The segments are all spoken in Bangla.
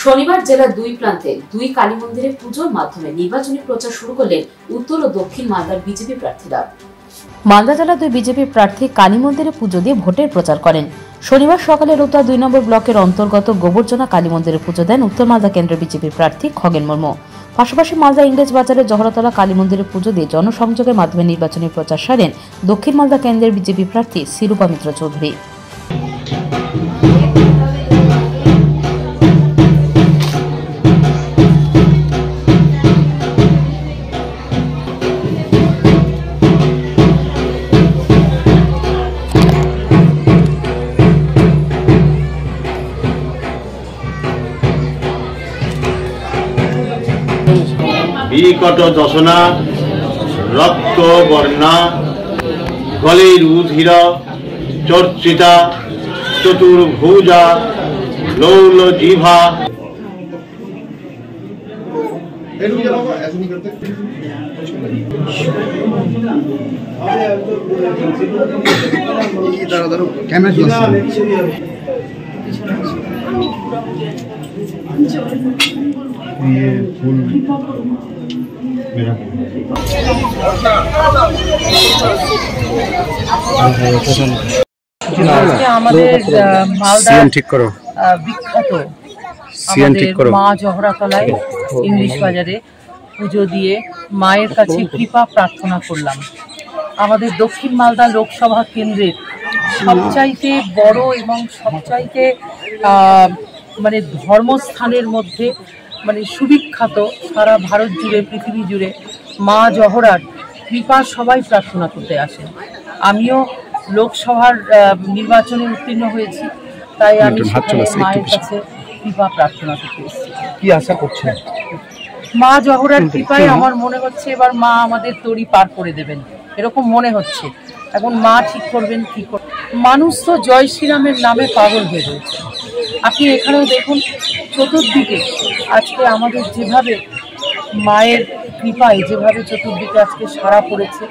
শনিবার জেলার দুই প্রান্তে দুই কালী মন্দিরে পুজোর মাধ্যমে নির্বাচনী প্রচার শুরু করলেন উত্তর ও দক্ষিণ মালদার বিজেপি প্রার্থীরা। মালদা জেলার দুই বিজেপি প্রার্থী কালী মন্দিরে পুজো দিয়ে ভোটের প্রচার করেন। শনিবার সকালে রতুয়া 2 নম্বর ব্লকের অন্তর্গত গোবরজনা কালী মন্দিরে পুজো দেন উত্তর মালদা কেন্দ্রের বিজেপি প্রার্থী খগেন মুর্মু। পাশাপাশি মালদা ইংরেজ বাজারের জহরতলা কালী মন্দিরে পুজো দিয়ে জনসংযোগের মাধ্যমে নির্বাচনী প্রচার সারেন দক্ষিণ মালদা কেন্দ্রের বিজেপি প্রার্থী শিরূপা মিত্র চৌধুরী। বিকট দশনা রক্ত বর্ণা গলের উধির চর্চিতা চতুর্ভুজা লৌল জিভা আমাদের মালদা বিখ্যাত মা জহরাতলায় ইংলিশ বাজারে পুজো দিয়ে মায়ের কাছে কৃপা প্রার্থনা করলাম। আমাদের দক্ষিণ মালদা লোকসভা কেন্দ্রের সবচাইতে বড় এবং সবচাইতে মানে ধর্মস্থানের মধ্যে মানে সুবিখ্যাত সারা ভারত জুড়ে পৃথিবী জুড়ে মা জহরার কৃপা সবাই প্রার্থনা করতে আসেন। আমিও লোকসভার নির্বাচনে উত্তীর্ণ হয়েছি, তাই আমি মায়ের কাছে কৃপা প্রার্থনা করতে এসেছি। কি আশা করছেন? মা জহরার কৃপায় আমার মনে হচ্ছে এবার মা আমাদের তরি পার করে দেবেন, এরকম মনে হচ্ছে। এখন মা ঠিক করবেন কি করবেন। মানুষ তো জয় শ্রীরামের নামে পাগল হয়ে রয়েছে। আপনি এখানেও দেখুন চতুর্দিকে আজকে আমাদের যেভাবে মায়ের কৃপায় যেভাবে চতুর্দিকে আজকে সাড়া পড়েছে,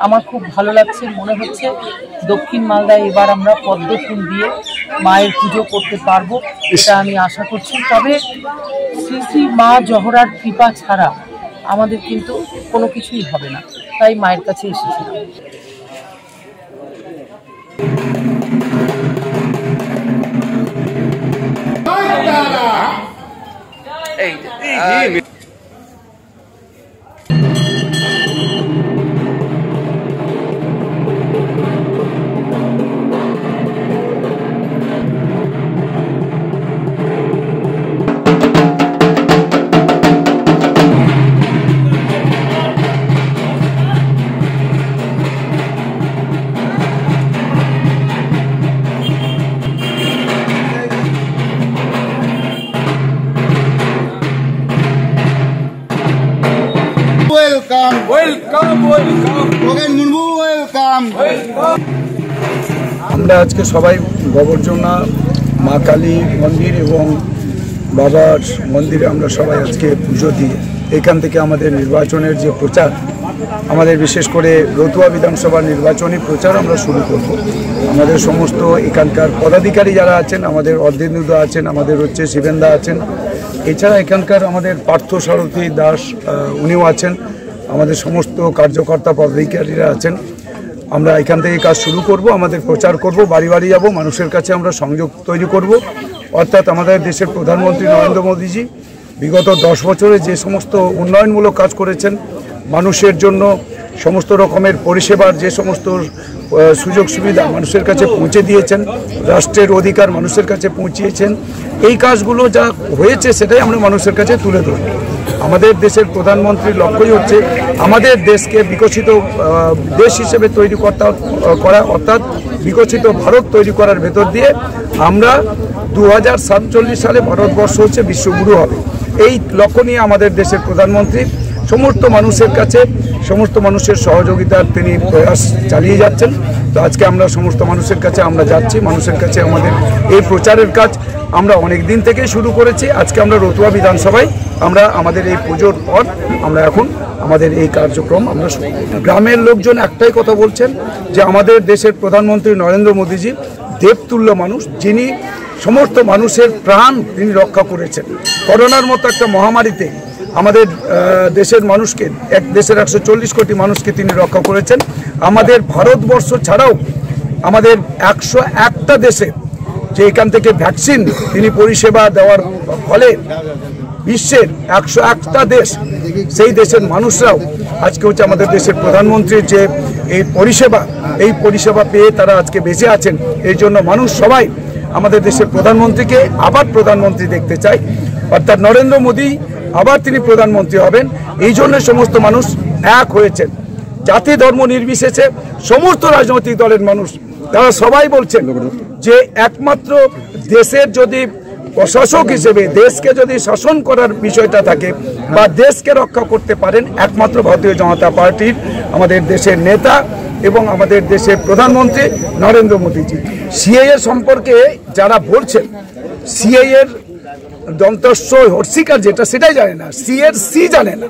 আমার খুব ভালো লাগছে। মনে হচ্ছে দক্ষিণ মালদায় এবার আমরা পদ্ম ফুল দিয়ে মায়ের পুজো করতে পারবো, এটা আমি আশা করছি। তবে শ্রী শ্রী মা জহরার কৃপা ছাড়া আমাদের কিন্তু কোনো কিছুই হবে না, তাই মায়ের কাছে এসেছিলাম। Welcome, welcome, welcome. Khagen Murmu welcome. আমরা আজকে সবাই গোবরজনা মা কালী মন্দির এবং বাবার মন্দিরে আমরা সবাই আজকে পুজো দিয়ে এখান থেকে আমাদের নির্বাচনের যে প্রচার, আমাদের বিশেষ করে রতুয়া বিধানসভার নির্বাচনী প্রচার আমরা শুরু করব। আমাদের সমস্ত এখানকার পদাধিকারী যারা আছেন, আমাদের অর্ধেন্দু আছেন, আমাদের হচ্ছে শিবেন্দা আছেন, এছাড়া এখানকার আমাদের পার্থ সারথী দাস উনিও আছেন, আমাদের সমস্ত কার্যকর্তা পদাধিকারীরা আছেন। আমরা এখান থেকে কাজ শুরু করব, আমাদের প্রচার করব, বাড়ি বাড়ি যাব, মানুষের কাছে আমরা সংযোগ তৈরি করব। অর্থাৎ আমাদের দেশের প্রধানমন্ত্রী নরেন্দ্র মোদীজি বিগত 10 বছরে যে সমস্ত উন্নয়নমূলক কাজ করেছেন, মানুষের জন্য সমস্ত রকমের পরিষেবার যে সমস্ত সুযোগ সুবিধা মানুষের কাছে পৌঁছে দিয়েছেন, রাষ্ট্রের অধিকার মানুষের কাছে পৌঁছিয়েছেন, এই কাজগুলো যা হয়েছে সেটাই আমরা মানুষের কাছে তুলে ধরব। আমাদের দেশের প্রধানমন্ত্রীর লক্ষ্যই হচ্ছে আমাদের দেশকে বিকশিত দেশ হিসেবে তৈরি করা, অর্থাৎ বিকশিত ভারত তৈরি করার ভেতর দিয়ে আমরা 2047 সালে ভারতবর্ষ হচ্ছে বিশ্বগুরু হবে। এই লক্ষ্য নিয়ে আমাদের দেশের প্রধানমন্ত্রী সমস্ত মানুষের কাছে সমস্ত মানুষের সহযোগিতার তিনি প্রয়াস চালিয়ে যাচ্ছেন। তো আজকে আমরা সমস্ত মানুষের কাছে আমরা যাচ্ছি, মানুষের কাছে আমাদের এই প্রচারের কাজ আমরা অনেক দিন থেকে শুরু করেছি। আজকে আমরা রতুয়া বিধানসভায় আমরা আমাদের এই পুজোর পর আমরা এখন আমাদের এই কার্যক্রম আমরা শুরু করি। গ্রামের লোকজন একটাই কথা বলছেন যে আমাদের দেশের প্রধানমন্ত্রী নরেন্দ্র মোদীজি দেবতুল্য মানুষ, যিনি সমস্ত মানুষের প্রাণ তিনি রক্ষা করেছেন। করোনার মতো একটা মহামারীতে আমাদের দেশের মানুষকে, দেশের 140 কোটি মানুষকে তিনি রক্ষা করেছেন। আমাদের ভারতবর্ষ ছাড়াও আমাদের 101টা দেশে যে এখান থেকে ভ্যাকসিন তিনি পরিষেবা দেওয়ার ফলে বিশ্বের 101টা দেশ, সেই দেশের মানুষরাও আজকে হচ্ছে আমাদের দেশের প্রধানমন্ত্রীর যে এই পরিষেবা পেয়ে তারা আজকে বেঁচে আছেন। এই জন্য মানুষ সবাই আমাদের দেশের প্রধানমন্ত্রীকে আবার প্রধানমন্ত্রী দেখতে চায়, অর্থাৎ নরেন্দ্র মোদী আবার তিনি প্রধানমন্ত্রী হবেন। এই জন্য সমস্ত মানুষ এক হয়েছেন, জাতি ধর্ম নির্বিশেষে সমস্ত রাজনৈতিক দলের মানুষ তারা সবাই বলছেন যে একমাত্র দেশের যদি প্রশাসক হিসেবে দেশকে যদি শাসন করার বিষয়টা থাকে বা দেশকে রক্ষা করতে পারেন একমাত্র ভারতীয় জনতা পার্টির আমাদের দেশের নেতা এবং আমাদের দেশের প্রধানমন্ত্রী নরেন্দ্র মোদীজি। সিএএ সম্পর্কে যারা বলছেন, সিএএ এর দন্তস্ব হর্ষিকার যেটা সেটাই জানে না, সি জানে না।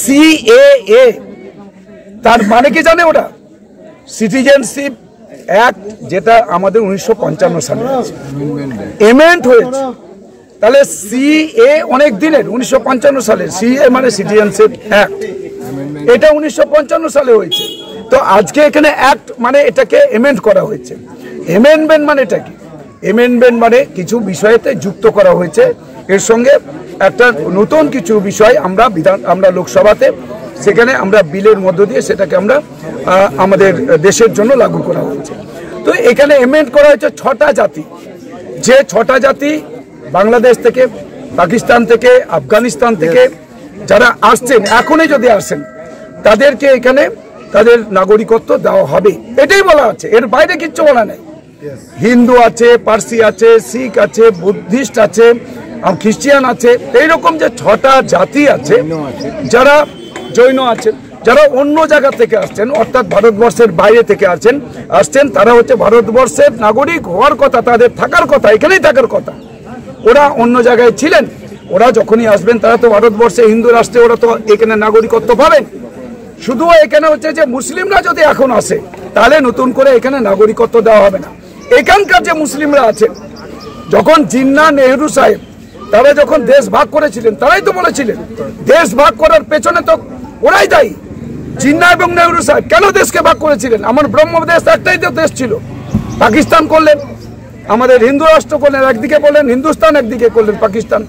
সিএএ তার মানে কি জানে ওরা? সিটিজেনশিপ অ্যাক্ট, যেটা আমাদের 1955 সালে এমেন্ড হয়েছে। তাহলে সিএ অনেক দিনের, 1955 সালে সিএ মানে সিটিজেনশিপ অ্যাক্ট, এটা 1955 সালে হয়েছে। তো আজকে এখানে অ্যাক্ট মানে এটাকে এমেন্ড করা হয়েছে। এমেন্ডমেন্ট মানে এটা কি? এমেন্ডমেন্ট মানে কিছু বিষয়তে যুক্ত করা হয়েছে, এর সঙ্গে একটা নতুন কিছু বিষয় আমরা লোকসভাতে সেখানে আমরা বিলের মধ্য দিয়ে সেটাকে আমরা আমাদের দেশের জন্য লাগু করা হয়েছে। তো এখানে এমেন্ড করা হয়েছে 6টা জাতি, যে 6টা জাতি বাংলাদেশ থেকে, পাকিস্তান থেকে, আফগানিস্তান থেকে যারা আসছেন, এখনই যদি আসেন তাদেরকে এখানে তাদের নাগরিকত্ব দেওয়া হবে, এটাই বলা আছে, এর বাইরে কিচ্ছু বলা নেই। হিন্দু আছে, পার্সি আছে, শিখ আছে, বুদ্ধিস্ট আছে, খ্রিস্টিয়ান আছে, এইরকম যে 6টা জাতি আছে, যারা জৈন আছেন, যারা অন্য জায়গা থেকে আসছেন অর্থাৎ ভারতবর্ষের বাইরে থেকে আসছেন, তারা হচ্ছে ভারতবর্ষের নাগরিক হওয়ার কথা, তাদের থাকার কথা, এখানেই থাকার কথা। ওরা অন্য জায়গায় ছিলেন, ওরা যখনই আসবেন তারা তো ভারতবর্ষে হিন্দু রাষ্ট্রে ওরা তো এখানে নাগরিকত্ব পাবেন। শুধু এখানে হচ্ছে যে মুসলিমরা যদি এখন আসে তাহলে নতুন করে এখানে নাগরিকত্ব দেওয়া হবে না। এখানকার যে মুসলিমরা আছেন, যখন জিন্না নেহরু সাহেব তারা যখন দেশ ভাগ করেছিলেন, তারাই তো বলেছিলেন দেশ ভাগ করার পেছনে তো ওরাই দায়ী। জিন্না এবং নেহরু সাহেব কেন দেশকে ভাগ করেছিলেন? আমার ব্রহ্মদেশ একটাই তো দেশ ছিল, পাকিস্তান করলেন, আমাদের হিন্দু রাষ্ট্র করলেন, একদিকে বললেন হিন্দুস্তান, একদিকে করলেন পাকিস্তান।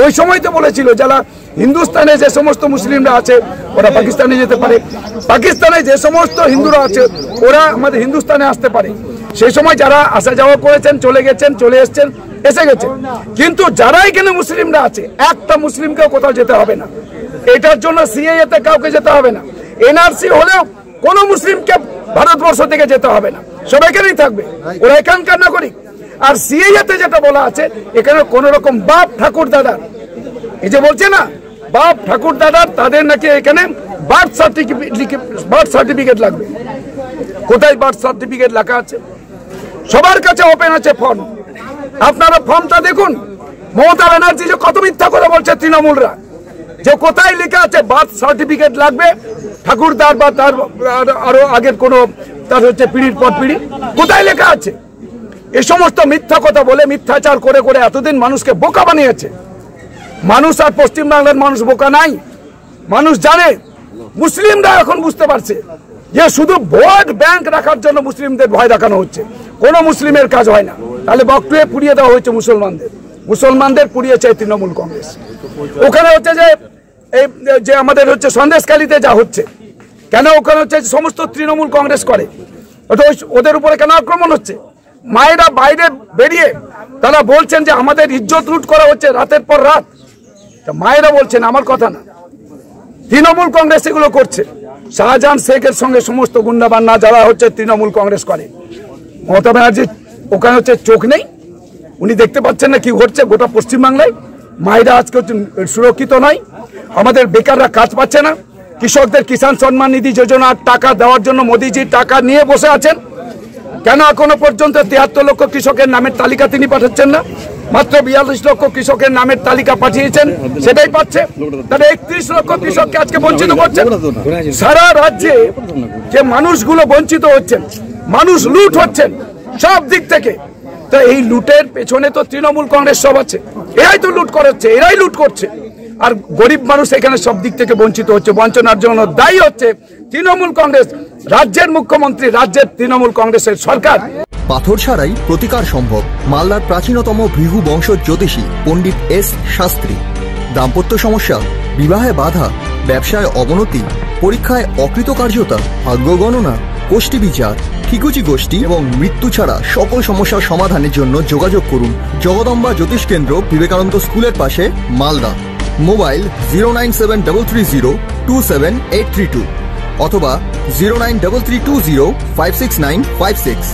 ওই সময় তো বলেছিল যারা হিন্দুস্তানে যে সমস্ত মুসলিমরা আছে ওরা পাকিস্তানে যেতে পারে, পাকিস্তানে যে সমস্ত হিন্দুরা আছে ওরা আমাদের হিন্দুস্তানে আসতে পারে। সেই সময় যারা আসা যাওয়া করেছেন, চলে গেছেন, চলে এসছেন, এসে গেছেন। কিন্তু যারা এখানে মুসলিমরা আছে, একটা মুসলিমকেও কোথাও যেতে হবে না। এটার জন্য সিএএ তে কাউকে যেতে হবে না। এনআরসি হলেও কোনো মুসলিমকে ভারতবর্ষ থেকে যেতে হবে না, সবাই এখানেই থাকবে, ওরা এখানকার নাগরিক। আর সিএএ তে যেটা বলা আছে, এখানে কোন রকম বাপ ঠাকুর দাদার, এই যে বলছে না বাপ ঠাকুর দাদার, তাদের নাকি এখানে বার্থ সার্টিফিকেট লাগবে। কোথায় বার্থ সার্টিফিকেট লেখা আছে? সবার কাছে ওপেন আছে ফর্ম, আপনারা ফর্মটা দেখুন। মমতা ব্যানার্জি যে কত মিথ্যা করে বলছে তৃণমূলরা, যে কোথায় লেখা আছে বার্থ সার্টিফিকেট লাগবে ঠাকুরদার বা তার আরো আগের কোনো তার হচ্ছে পিড়ির পর পিড়ি, কোথায় লেখা আছে? এই সমস্ত মিথ্যা কথা বলে, মিথ্যাচার করে করে এতদিন মানুষকে বোকা বানিয়েছে। মানুষ আর পশ্চিমবাংলার মানুষ বোকা নাই, মানুষ জানে। মুসলিমরা এখন বুঝতে পারছে যে শুধু ভোট ব্যাংক রাখার জন্য মুসলিমদের ভয় দেখানো হচ্ছে, কোনো মুসলিমের কাজ হয় না। তাহলে বকটুয়ে পুড়িয়ে দেওয়া হয়েছে মুসলমানদের পুড়িয়েছে তৃণমূল কংগ্রেস। ওখানে হচ্ছে যে এই যে আমাদের হচ্ছে সন্দেশখালীতে যা হচ্ছে, কেন ওখানে হচ্ছে সমস্ত তৃণমূল কংগ্রেস করে, ওদের উপরে কেন আক্রমণ হচ্ছে? মায়েরা বাইরে বেরিয়ে তারা বলছেন যে আমাদের ইজ্জত লুট করা হচ্ছে রাতের পর রাত। মায়েরা বলছেন, আমার কথা না, তৃণমূল কংগ্রেস এগুলো করছে। শাহজাহান শেখের সঙ্গে সমস্ত গুন্ডাবান্না যারা হচ্ছে তৃণমূল কংগ্রেস করে। মমতা ব্যানার্জি ওখানে হচ্ছে চোখ নেই, উনি দেখতে পাচ্ছেন না কি ঘটছে গোটা পশ্চিমবাংলায়। মায়েরা আজকে হচ্ছে সুরক্ষিত নয়, আমাদের বেকাররা কাজ পাচ্ছে না, কৃষকদের কিষাণ সম্মান নিধি যোজনার টাকা দেওয়ার জন্য মোদিজি টাকা নিয়ে বসে আছেন। কেন এখনো পর্যন্ত 73 লক্ষ কৃষকের নামের তালিকা তিনি পাঠাচ্ছেন না? মাত্র 42 লক্ষ কৃষকের নামের তালিকা পাঠিয়েছেন, সেটাই পাচ্ছে। তাহলে 31 লক্ষ কৃষককে আজকে বঞ্চিত করছেন। সারা রাজ্যে যে মানুষগুলো বঞ্চিত হচ্ছেন, মানুষ লুট হচ্ছেন সব দিক থেকে, তো এই লুটের পেছনে তো তৃণমূল কংগ্রেস সব আছে, এরাই তো লুট করাচ্ছে, এরাই লুট করছে। আর গরিব মানুষ এখানে সব দিক থেকে বঞ্চিত হচ্ছে, বঞ্চনার জন্য দায়ী হচ্ছে তৃণমূল কংগ্রেস, রাজ্যের মুখ্যমন্ত্রী, রাজ্যের তৃণমূল কংগ্রেসের সরকার। পাথর ছাড়াই প্রতিকার সম্ভব। মালদার প্রাচীনতম ভৃগু বংশ জ্যোতিষী পণ্ডিত এস শাস্ত্রী। দাম্পত্য সমস্যা, বিবাহে বাধা, ব্যবসায় অবনতি, পরীক্ষায় অকৃতকার্যতা, ভাগ্য গণনা, গোষ্ঠী বিচার, ঠিকুচি গোষ্ঠী এবং মৃত্যু ছাড়া সকল সমস্যার সমাধানের জন্য যোগাযোগ করুন জগদম্বা জ্যোতিষ কেন্দ্র, বিবেকানন্দ স্কুলের পাশে, মালদা। মোবাইল 09730278332 অথবা 09332056956।